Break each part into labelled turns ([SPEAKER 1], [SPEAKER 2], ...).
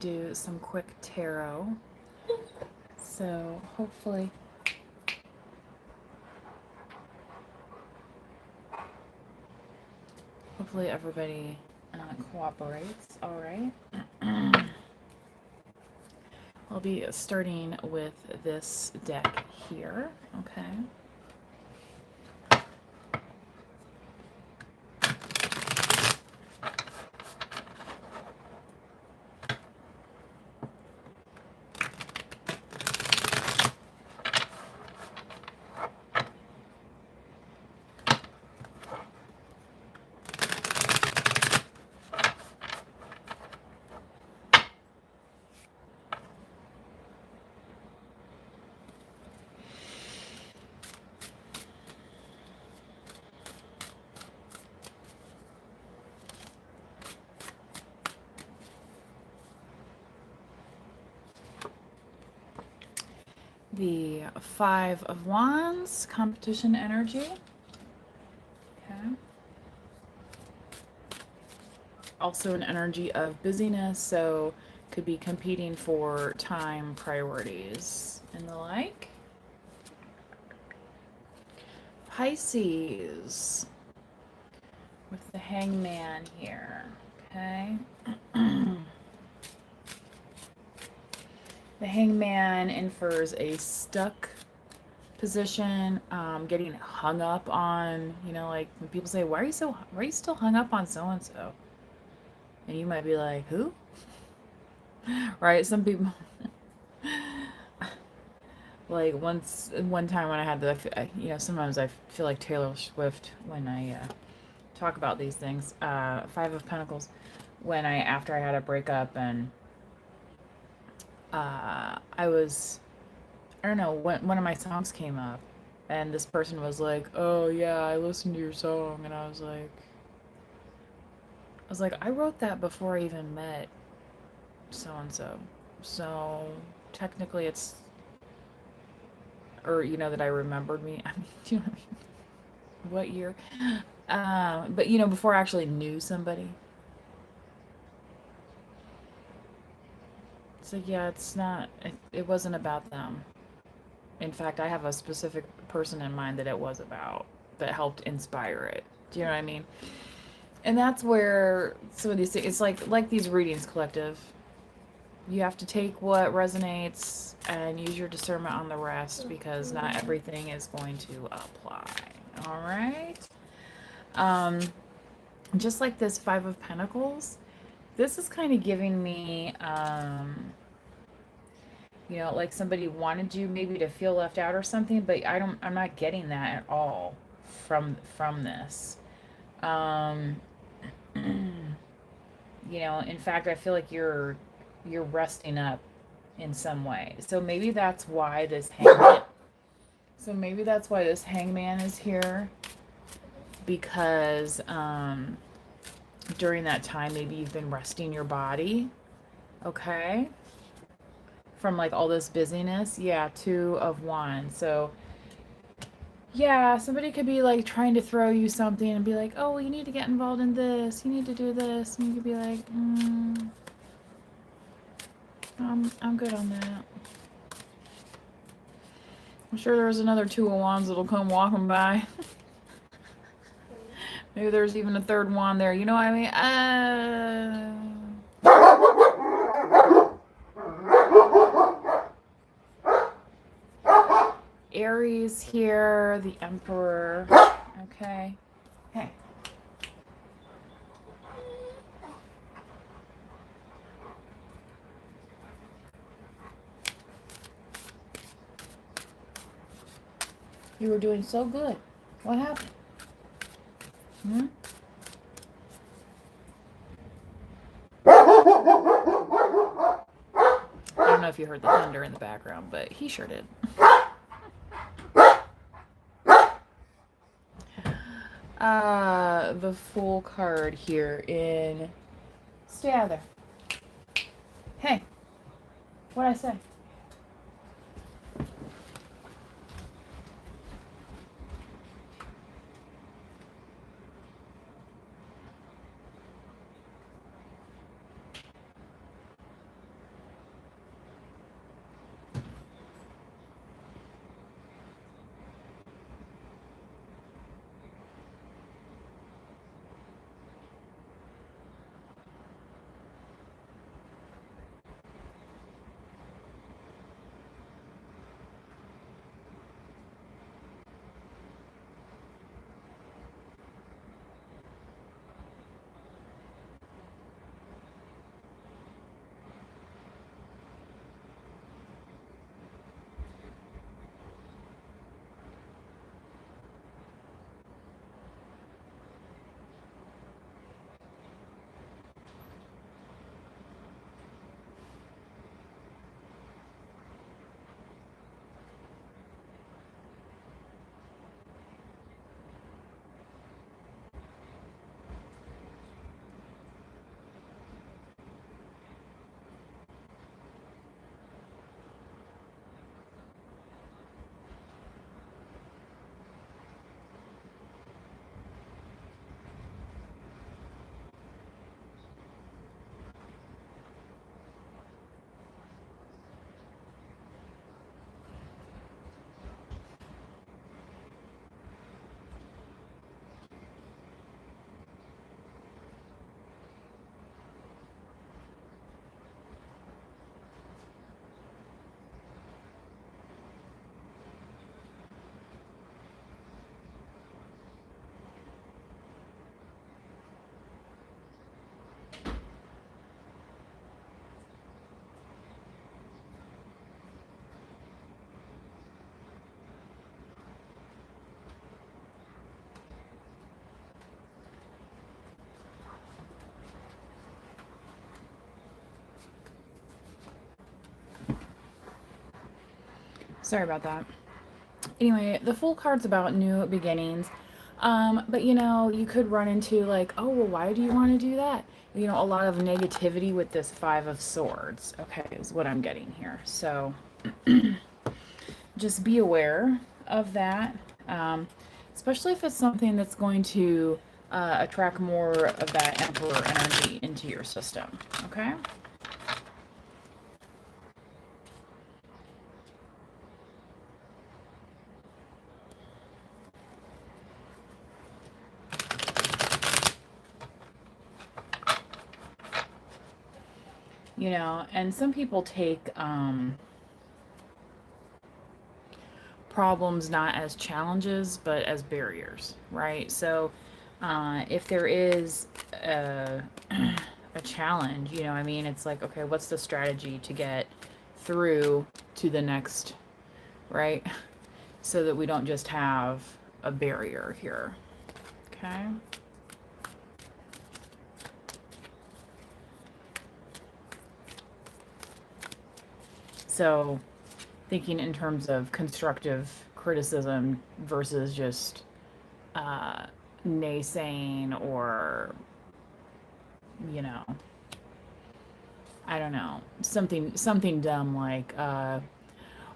[SPEAKER 1] do some quick tarot. So hopefully everybody cooperates. All right. I'll be starting with this deck here. Okay. The Five of Wands, competition energy. Okay. Also an energy of busyness, so could be competing for time, priorities, and the like. Pisces with the Hangman here. Okay. The Hangman infers a stuck position, getting hung up on, you know, like when people say, why are you still hung up on so-and-so? And you might be like, who? Right? Some people, like one time when I had sometimes I feel like Taylor Swift when I talk about these things. Five of Pentacles, after I had a breakup and I don't know, one of my songs came up and this person was like, oh yeah, I listened to your song, and I was like, I wrote that before I even met so-and-so. So technically it's, or, you know, that I remembered me. I mean, do you know what year? But, you know, before I actually knew somebody. So yeah, it wasn't about them. In fact, I have a specific person in mind that it was about, that helped inspire it. Do you know what I mean? And that's where some of these things, it's like these readings, collective. You have to take what resonates and use your discernment on the rest, because not everything is going to apply. All right. Just like this Five of Pentacles, this is kind of giving me, you know, like somebody wanted you maybe to feel left out or something, but I'm not getting that at all from this. You know, in fact, I feel like you're resting up in some way. So maybe that's why this hangman. Is here, because during that time maybe you've been resting your body, okay, from like all this busyness. Yeah, Two of Wands. So yeah, somebody could be like trying to throw you something and be like, oh, well, you need to get involved in this, you need to do this, and you could be like, I'm good on that. I'm sure there's another Two of Wands that'll come walking by. Maybe there's even a third wand there. You know what I mean? Aries here, the Emperor. Okay. Hey. You were doing so good. What happened? I don't know if you heard the thunder in the background, but he sure did. The Fool card here in... Stay out of there. Hey. What'd I say? Sorry about that. Anyway, the Fool card's about new beginnings. But you know, you could run into like, oh, well, why do you want to do that? You know, a lot of negativity with this Five of Swords, okay, is what I'm getting here. So just be aware of that, especially if it's something that's going to attract more of that Emperor energy into your system, okay? You know, and some people take problems not as challenges, but as barriers, right? So if there is a, a challenge, you know, I mean, it's like, okay, what's the strategy to get through to the next, right? So that we don't just have a barrier here, okay? So thinking in terms of constructive criticism versus just naysaying or, you know, I don't know, something dumb like, oh,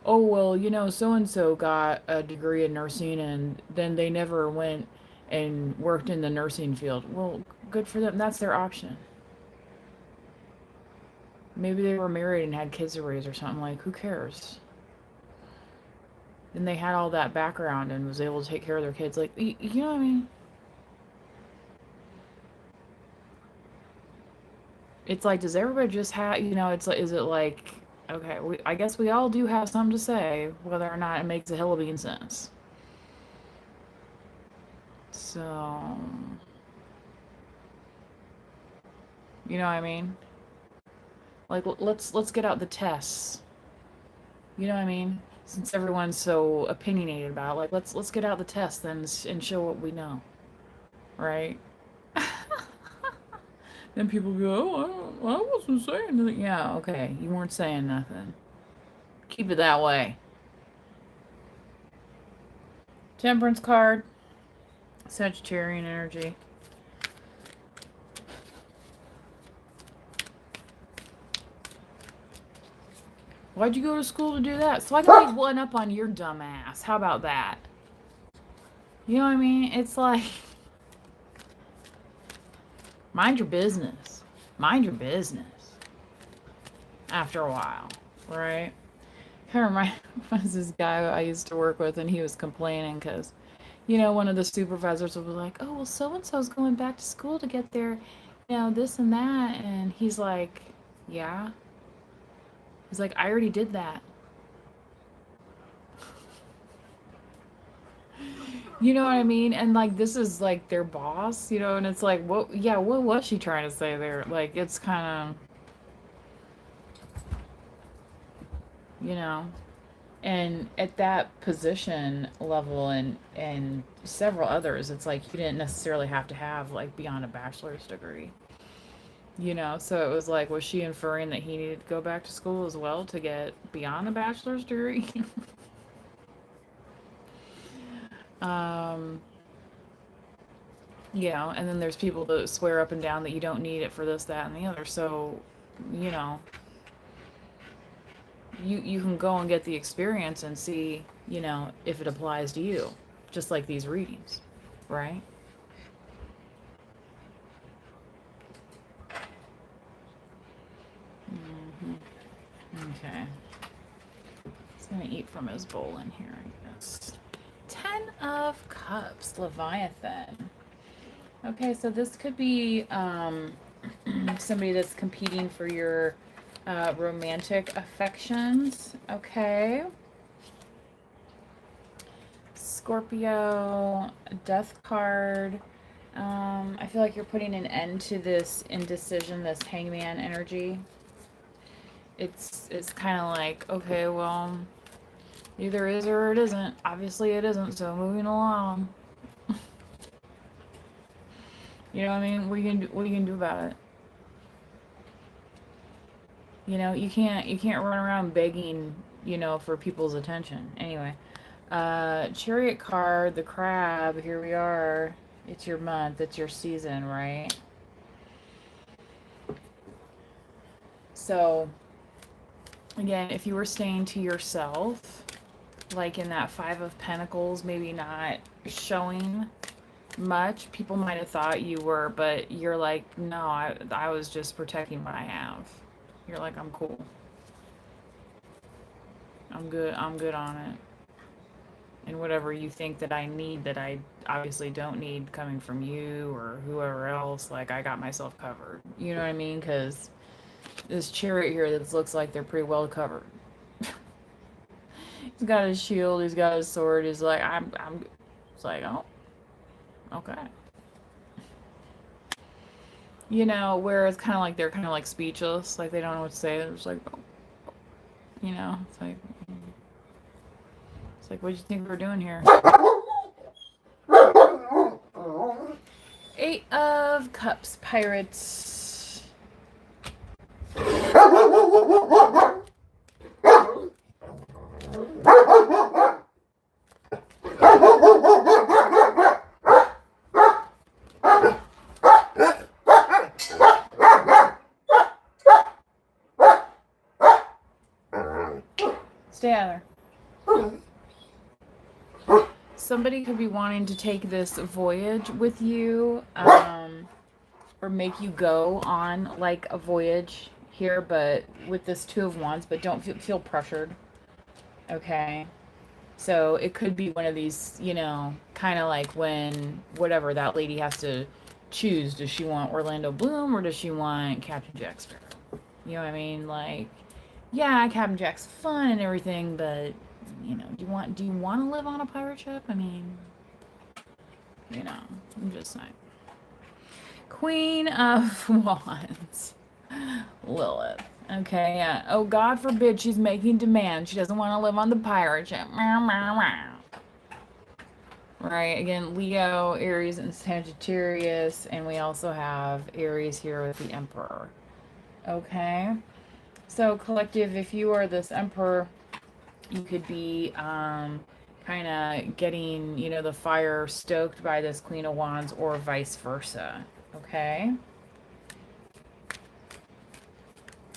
[SPEAKER 1] well, you know, so and so got a degree in nursing and then they never went and worked in the nursing field. Well, good for them. That's their option. Maybe they were married and had kids to raise or something. Like, who cares? And they had all that background and was able to take care of their kids. Like, you know what I mean? It's like, does everybody just have, you know, it's like, is it like, okay, I guess we all do have something to say, whether or not it makes a hill of bean sense. So, you know what I mean? Like, let's get out the tests. You know what I mean? Since everyone's so opinionated about it, like, let's get out the tests then and show what we know, right? Then people go, oh, I wasn't saying nothing. Yeah, okay, you weren't saying nothing. Keep it that way. Temperance card, Sagittarian energy. Why'd you go to school to do that? So I can leave one up on your dumb ass. How about that? You know what I mean? It's like, mind your business. Mind your business. After a while, right? Kind of reminds this guy I used to work with, and he was complaining because, you know, one of the supervisors would be like, oh, well, so-and-so's going back to school to get their, you know, this and that. And he's like, yeah. He's like, I already did that. You know what I mean? And like, this is like their boss, you know, and it's like, what, yeah, what was she trying to say there? Like, it's kind of, you know, and at that position level and several others, it's like you didn't necessarily have to have like beyond a bachelor's degree, you know. So it was like, was she inferring that he needed to go back to school as well to get beyond a bachelor's degree? um you know, and then there's people that swear up and down that you don't need it for this, that, and the other. So, you know, you can go and get the experience and see, you know, if it applies to you, just like these readings, right? Okay. He's gonna eat from his bowl in here, I guess. 10 of Cups, Leviathan. Okay, so this could be somebody that's competing for your romantic affections. Okay. Scorpio, Death card. I feel like you're putting an end to this indecision, this hangman energy. It's kind of like, okay, well, either is or it isn't. Obviously it isn't, so moving along. You know what I mean? What are you gonna do about it? You know, you can't run around begging you know, for people's attention. Anyway, Chariot card, the crab, here we are. It's your month, it's your season, right? So, again, if you were staying to yourself, like in that Five of Pentacles, maybe not showing much, people might have thought you were, but you're like, no, I was just protecting what I have. You're like, I'm cool. I'm good on it. And whatever you think that I need that I obviously don't need coming from you or whoever else, like I got myself covered. You know what I mean? Because this chariot here that looks like they're pretty well covered. He's got his shield, he's got his sword, he's like, I'm, it's like, oh, okay. You know, where it's kind of like they're kind of like speechless, like they don't know what to say. They're just like, oh, you know, it's like, what do you think we're doing here? Eight of Cups, pirates. Stay out of there. Somebody could be wanting to take this voyage with you, or make you go on like a voyage here, but with this Two of Wands, but don't feel pressured. Okay. So it could be one of these, you know, kind of like when whatever that lady has to choose. Does she want Orlando Bloom or does she want Captain Jack Sparrow? You know what I mean? Like, yeah, Captain Jack's fun and everything, but you know, do you want to live on a pirate ship? I mean, you know, I'm just saying. Queen of Wands, Lilith. Okay, yeah. Oh, God forbid she's making demands. She doesn't want to live on the pirate ship. Right, again, Leo, Aries, and Sagittarius, and we also have Aries here with the Emperor. Okay, so collective, if you are this Emperor, you could be kind of getting, you know, the fire stoked by this Queen of Wands or vice versa. Okay.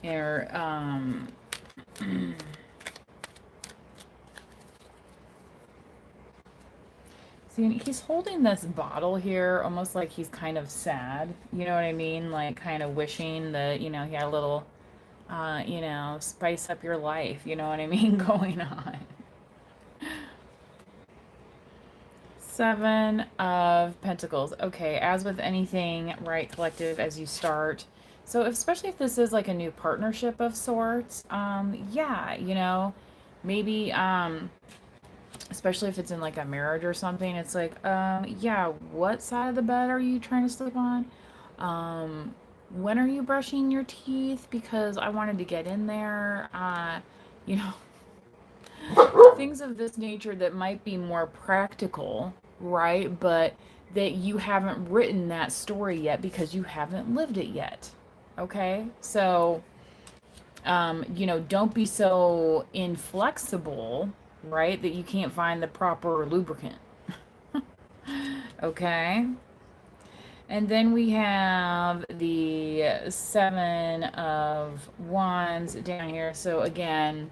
[SPEAKER 1] Or, see, he's holding this bottle here, almost like he's kind of sad. You know what I mean? Like, kind of wishing that, you know, he had a little, you know, spice up your life. You know what I mean? Going on. Seven of Pentacles. Okay, as with anything, right, collective, as you start. So, especially if this is like a new partnership of sorts, yeah, you know, maybe, especially if it's in like a marriage or something, it's like, yeah, what side of the bed are you trying to sleep on? When are you brushing your teeth? Because I wanted to get in there, you know, things of this nature that might be more practical, right? But that you haven't written that story yet because you haven't lived it yet. Okay? So, you know, don't be so inflexible, right, that you can't find the proper lubricant. Okay? And then we have the Seven of Wands down here. So again,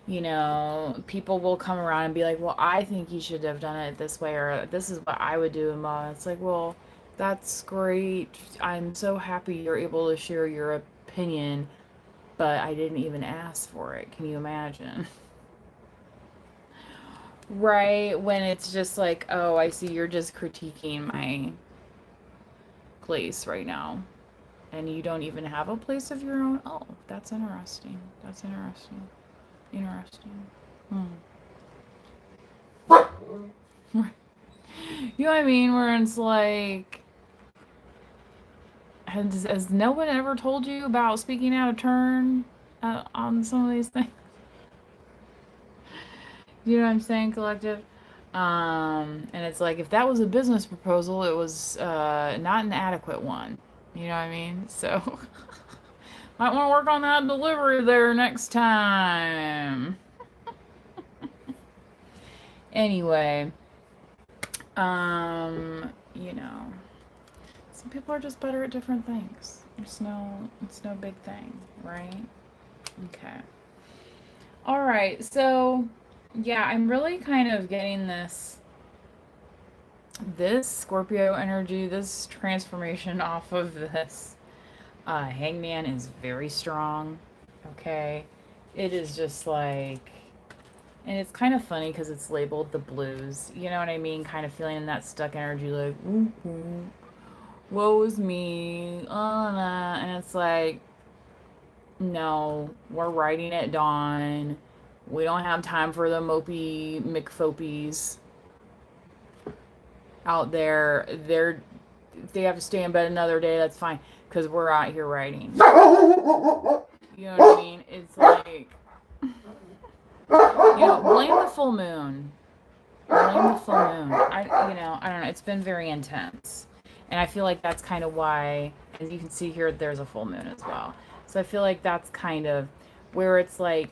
[SPEAKER 1] you know, people will come around and be like, well, I think you should have done it this way, or this is what I would do. And it's like, well, that's great. I'm so happy you're able to share your opinion, but I didn't even ask for it. Can you imagine? Right? When it's just like, oh, I see you're just critiquing my place right now. And you don't even have a place of your own. Oh, that's interesting. That's interesting. Interesting. You know what I mean? Where it's like, has no one ever told you about speaking out of turn on some of these things? You know what I'm saying, collective? And it's like, if that was a business proposal, it was not an adequate one. You know what I mean? So, Might want to work on that delivery there next time. Anyway, you know, some people are just better at different things. It's no big thing, right? Okay. All right. So, yeah, I'm really kind of getting this Scorpio energy, this transformation off of this Hangman is very strong. Okay. It is just like, and it's kind of funny because it's labeled the blues. You know what I mean? Kind of feeling in that stuck energy, like, woe is me. Nah. And it's like, no, we're writing at dawn. We don't have time for the Mopey McPhopys out there. If they have to stay in bed another day, that's fine. Because we're out here writing. You know what I mean? It's like, blame the full moon. Blame the full moon. I don't know. It's been very intense. And I feel like that's kind of why, as you can see here, there's a full moon as well. So I feel like that's kind of where it's like,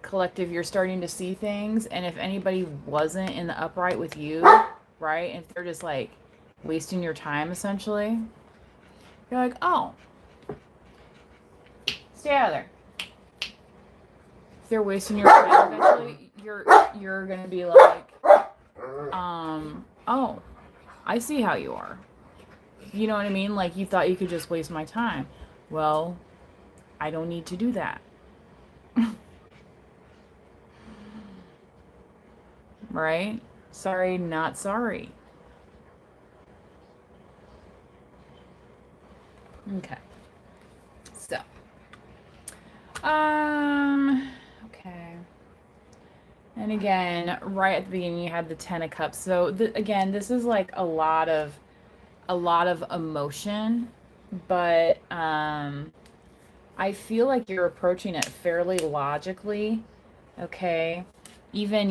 [SPEAKER 1] collective, you're starting to see things. And if anybody wasn't in the upright with you, right? And if they're just like wasting your time, essentially, you're like, oh, stay out of there. If they're wasting your time, eventually you're gonna be like, oh, I see how you are. You know what I mean? Like, you thought you could just waste my time. Well, I don't need to do that. Right? Sorry, not sorry. Okay. So, okay. And again, right at the beginning, you had the Ten of Cups. So again, this is like a lot of emotion, but I feel like you're approaching it fairly logically. Okay. Even,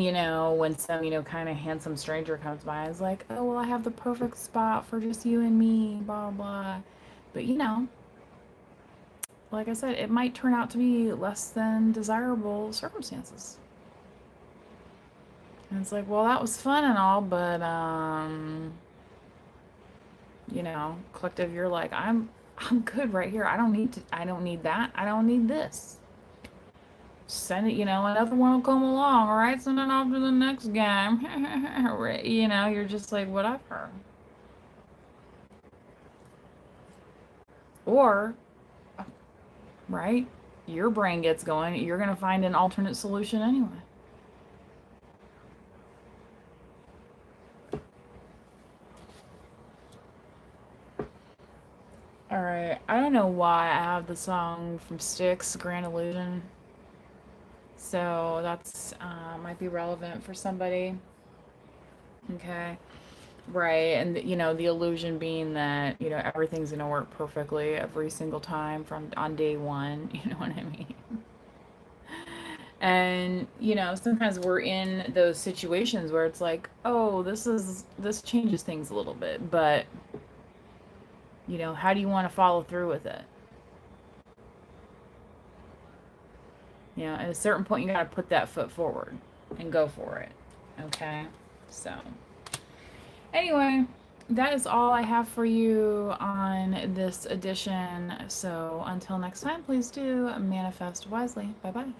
[SPEAKER 1] when some, kind of handsome stranger comes by, it's like, oh, well, I have the perfect spot for just you and me, blah, blah. But, like I said, it might turn out to be less than desirable circumstances. And it's like, well, that was fun and all, but, collective, you're like, I'm good right here. I don't need that. I don't need this. Send it, another one will come along, all right? Send it off to the next game. You're just like, whatever. Or, right, your brain gets going, you're going to find an alternate solution anyway. All right, I don't know why I have the song from Styx, Grand Illusion. So that's might be relevant for somebody. Okay. Right. And, the illusion being that, everything's going to work perfectly every single time on day one. You know what I mean? And, sometimes we're in those situations where it's like, oh, this changes things a little bit. But, how do you want to follow through with it? At a certain point, you got to put that foot forward and go for it. Okay? So, anyway, that is all I have for you on this edition. So, until next time, please do manifest wisely. Bye-bye.